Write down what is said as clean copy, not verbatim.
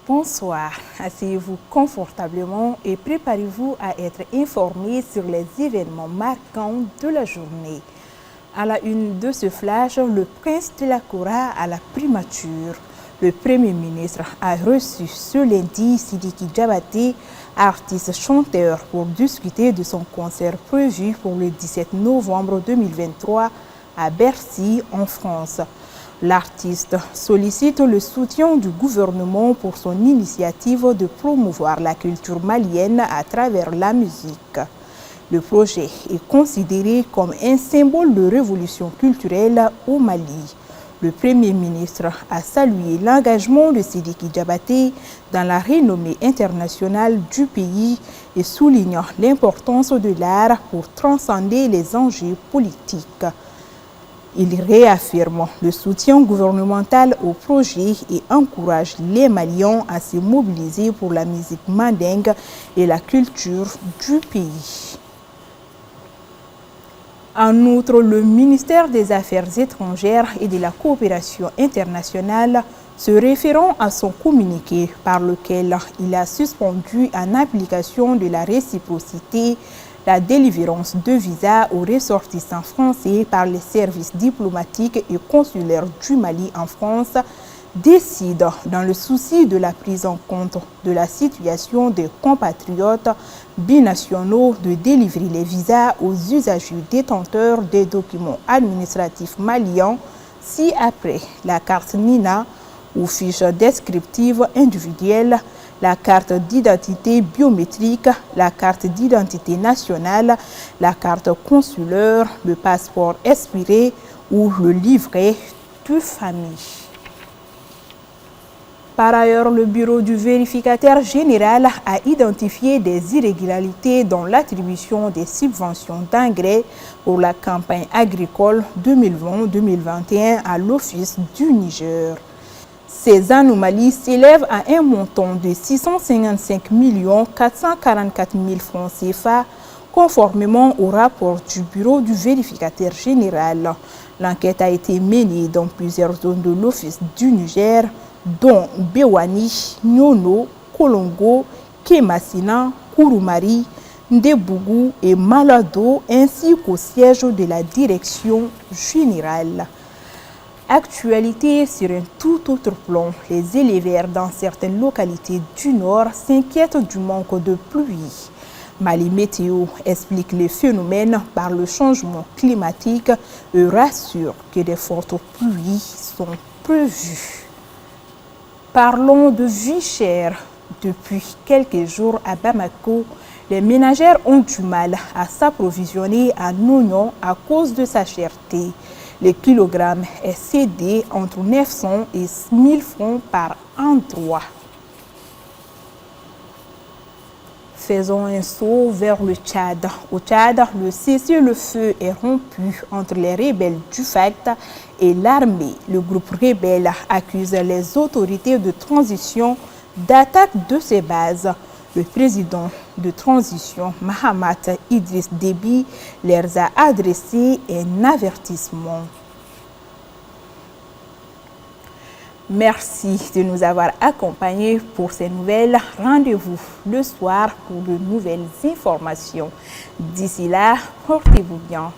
Bonsoir, asseyez-vous confortablement et préparez-vous à être informés sur les événements marquants de la journée. À la une de ce flash, le prince de la Kora à la primature. Le Premier ministre a reçu ce lundi Sidiki Diabaté, artiste chanteur, pour discuter de son concert prévu pour le 17 novembre 2023 à Bercy, en France. L'artiste sollicite le soutien du gouvernement pour son initiative de promouvoir la culture malienne à travers la musique. Le projet est considéré comme un symbole de révolution culturelle au Mali. Le Premier ministre a salué l'engagement de Sidiki Diabaté dans la renommée internationale du pays et soulignant l'importance de l'art pour transcender les enjeux politiques. Il réaffirme le soutien gouvernemental au projet et encourage les Maliens à se mobiliser pour la musique mandingue et la culture du pays. En outre, le ministère des Affaires étrangères et de la coopération internationale, se référant à son communiqué par lequel il a suspendu en application de la réciprocité la délivrance de visas aux ressortissants français par les services diplomatiques et consulaires du Mali en France, décide, dans le souci de la prise en compte de la situation des compatriotes binationaux, de délivrer les visas aux usagers détenteurs des documents administratifs maliens ci-après la carte NINA ou fiche descriptive individuelle, la carte d'identité biométrique, la carte d'identité nationale, la carte consulaire, le passeport expiré ou le livret de famille. Par ailleurs, le bureau du vérificateur général a identifié des irrégularités dans l'attribution des subventions d'engrais pour la campagne agricole 2020-2021 à l'Office du Niger. Ces anomalies s'élèvent à un montant de 655 444 000 francs CFA, conformément au rapport du bureau du vérificateur général. L'enquête a été menée dans plusieurs zones de l'Office du Niger, dont Bewani, Nyono, Kolongo, Kemassina, Kouroumari, Ndebougou et Malado, ainsi qu'au siège de la direction générale. Actualité sur un tout autre plan, les éleveurs dans certaines localités du Nord s'inquiètent du manque de pluie. Mali Météo explique les phénomènes par le changement climatique et rassure que de fortes pluies sont prévues. Parlons de vie chère. Depuis quelques jours à Bamako, les ménagères ont du mal à s'approvisionner en oignons à cause de sa cherté. Le kilogramme est cédé entre 900 et 1000 francs par endroit. Faisons un saut vers le Tchad. Au Tchad, le cessez-le-feu est rompu entre les rebelles du FACT et l'armée. Le groupe rebelle accuse les autorités de transition d'attaque de ses bases. Le président de transition, Mahamat Idriss Déby, leur a adressé un avertissement. Merci de nous avoir accompagnés pour ces nouvelles. Rendez-vous le soir pour de nouvelles informations. D'ici là, portez-vous bien.